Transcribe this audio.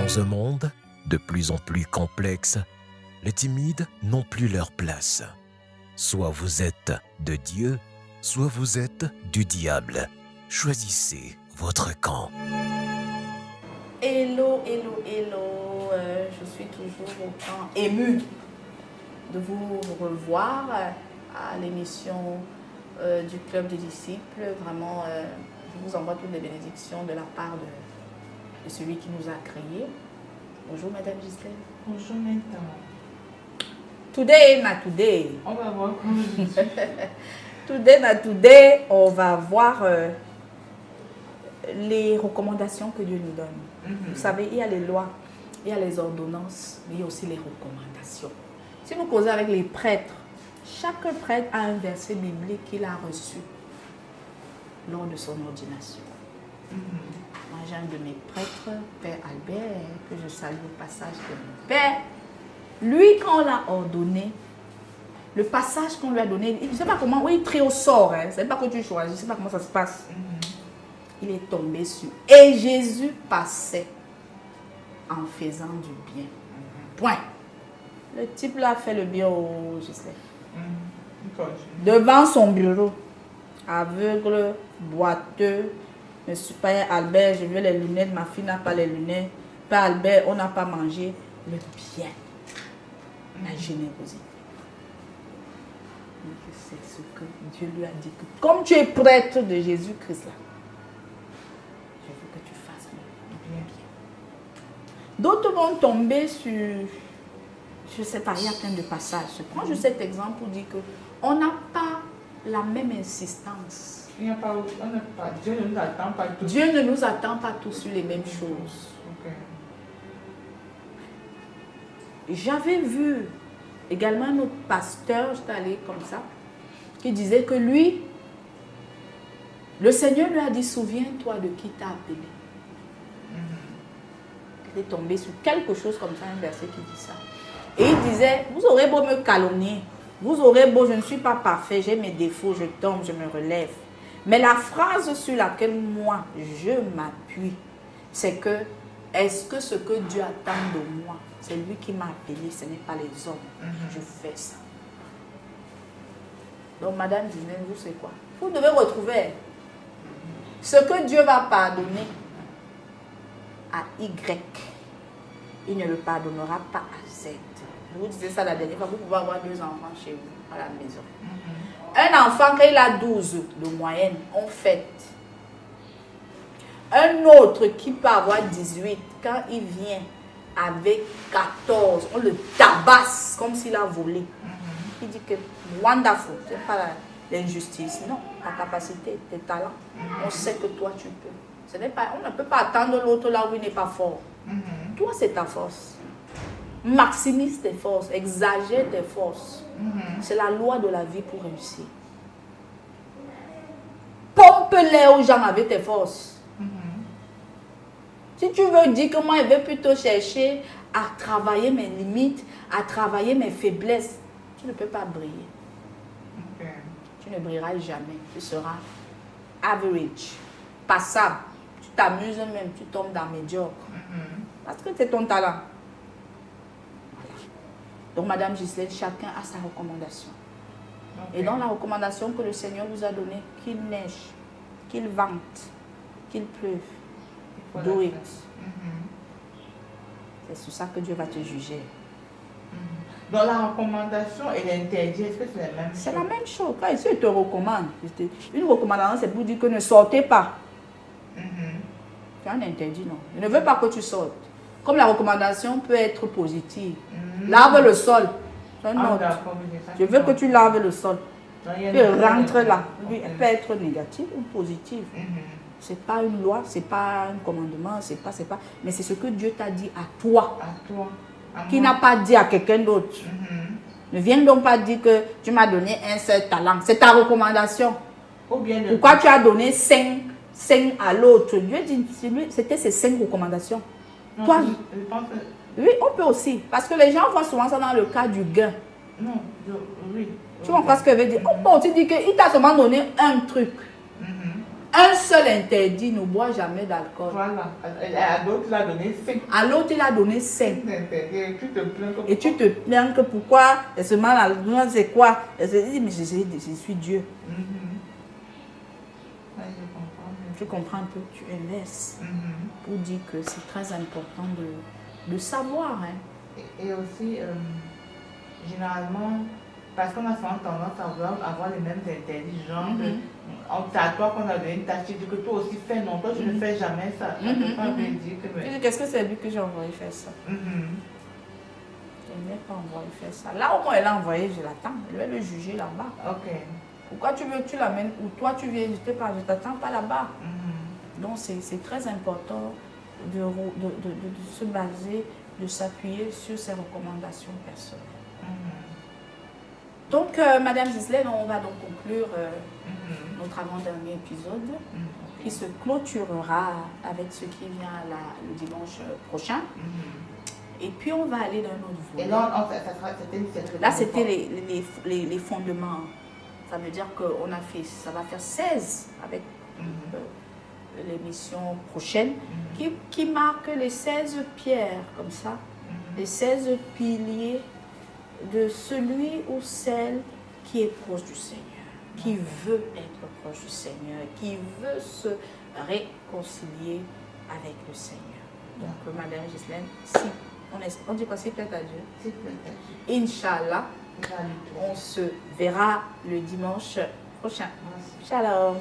Dans un monde de plus en plus complexe, les timides n'ont plus leur place. Soit vous êtes de Dieu, soit vous êtes du diable. Choisissez votre camp. Hello, hello, hello. Je suis toujours autant émue de vous revoir à l'émission du Club des disciples. Vraiment, je vous envoie toutes les bénédictions de la part de celui qui nous a créés. Bonjour, Madame Gisèle. Bonjour, maintenant. Today, ma today. On va voir comment je suis. Today, ma today, on va voir les recommandations que Dieu nous donne. Vous savez, il y a les lois, il y a les ordonnances, mais il y a aussi les recommandations. Si vous causez avec les prêtres, chaque prêtre a un verset biblique qu'il a reçu lors de son ordination. Moi, j'ai un de mes prêtres, Père Albert, que je salue au passage de mon père. Lui, quand on l'a ordonné, le passage qu'on lui a donné, il ne sait pas comment, oui, il trie au sort, hein, c'est pas que tu choisis, je ne sais pas comment ça se passe. Il est tombé sur. Et Jésus passait en faisant du bien. Point. Le type là fait le bien au Gisèle. Devant son bureau, aveugle, boiteux, Monsieur Père Albert, je veux les lunettes, ma fille n'a pas les lunettes. Père Albert, on n'a pas mangé. Le bien, la générosité. C'est ce que Dieu lui a dit. Que comme tu es prêtre de Jésus-Christ là, je veux que tu fasses le bien. D'autres vont tomber sur, je ne sais pas, il y a plein de passages. Je prends juste cet exemple pour dire qu'on n'a pas la même insistance. Il n'y a pas, Dieu ne nous attend pas tous. Dieu ne nous attend pas tous sur les mêmes choses. J'avais vu également notre pasteur, j'étais allée comme ça, qui disait que lui, le Seigneur lui a dit, souviens-toi de qui t'a appelé. Il est tombé sur quelque chose comme ça, un verset qui dit ça. Et il disait, vous aurez beau me calomnier, vous aurez beau, je ne suis pas parfait, j'ai mes défauts, je tombe, je me relève. Mais la phrase sur laquelle moi, je m'appuie, c'est que, est-ce que ce que Dieu attend de moi, c'est lui qui m'a appelé, ce n'est pas les hommes. Je fais ça. Donc, Madame Gisèle, vous savez quoi? Vous devez retrouver ce que Dieu va pardonner à Y. Il ne le pardonnera pas à Z. Je vous disais ça la dernière fois, vous pouvez avoir 2 enfants chez vous, à la maison. Un enfant, quand il a 12 de moyenne, on fête. Un autre qui peut avoir 18, quand il vient avec 14, on le tabasse comme s'il a volé. Il dit que wonderful, ce n'est pas l'injustice, non, ta capacité, tes talents. On sait que toi tu peux. Ce n'est pas, on ne peut pas attendre l'autre là où il n'est pas fort. Toi, c'est ta force. Maximise tes forces, exagère tes forces. C'est la loi de la vie pour réussir. Pompe-les aux gens avec tes forces. Si tu veux dire que moi, je vais plutôt chercher à travailler mes limites, à travailler mes faiblesses, tu ne peux pas briller. Tu ne brilleras jamais. Tu seras average, passable. Tu t'amuses même, tu tombes dans médiocre. Parce que c'est ton talent. Donc, Madame Gisèle, chacun a sa recommandation. Et dans la recommandation que le Seigneur vous a donnée, qu'il neige, qu'il vente, qu'il pleuve, do it. C'est sur ça que Dieu va te juger. Donc, la recommandation et l'interdit, est-ce que c'est la même chose? C'est la même chose. Quand il te recommande, une recommandation, c'est pour dire que ne sortez pas. Tu as un interdit, non. Il ne veut pas que tu sortes. Comme la recommandation peut être positive. Lave le sol. Je veux que tu laves le sol. Tu rentres là. Lui, elle peut être négative ou positive. Ce n'est pas une loi, ce n'est pas un commandement, mais c'est ce que Dieu t'a dit à toi. Qui n'a pas dit à quelqu'un d'autre. Ne viens donc pas dire que tu m'as donné un seul talent. C'est ta recommandation. Pourquoi tu as donné 5 à l'autre? Dieu dit, c'était ces 5 recommandations. Toi, oui, on peut aussi. Parce que les gens voient souvent ça dans le cas du gain. Non, oui. Tu comprends ce que je veux dire? On peut aussi dire qu'il t'a seulement donné un truc. un seul interdit, ne bois jamais d'alcool. Voilà. À d'autres, il a donné 5. À l'autre, il a donné 5. Tu te plains que Et tu te plains que pourquoi, seulement l'alcool, c'est quoi? Elle se dit, mais je suis Dieu. Ouais, je comprends. Tu comprends un peu, tu inverses pour dire que c'est très important de savoir. Hein. Et aussi, généralement, parce qu'on a souvent tendance à vouloir avoir les mêmes interdits, genre, c'est à toi qu'on a donné une tâche, tu dis que toi aussi fais, non, toi tu ne fais jamais ça. Ça peut pas me dire que... Tu dis, qu'est-ce que c'est lui que j'ai envoyé faire ça? Je n'ai pas envoyé faire ça. Là, au moins, elle a envoyé, je l'attends. Elle va le juger là-bas. Ok. Pourquoi tu veux que tu l'amènes ou toi tu viens, je ne t'attends pas là-bas. Donc, c'est très important de se baser, de s'appuyer sur ces recommandations personnelles. Donc, Madame Ghislaine, on va donc conclure notre avant-dernier épisode qui se clôturera avec ce qui vient le dimanche prochain. Et puis, on va aller dans un autre volet. Et là, là, c'était les fondements. Ça veut dire qu'on a fait, ça va faire 16 avec l'émission prochaine qui marque les 16 pierres, comme ça, les 16 piliers de celui ou celle qui est proche du Seigneur, qui veut être proche du Seigneur, qui veut se réconcilier avec le Seigneur. Donc, Madame Ghislaine, si on dit quoi, s'il plaît à Dieu, s'il plaît à Dieu, Inch'Allah, on se verra le dimanche prochain. Shalom.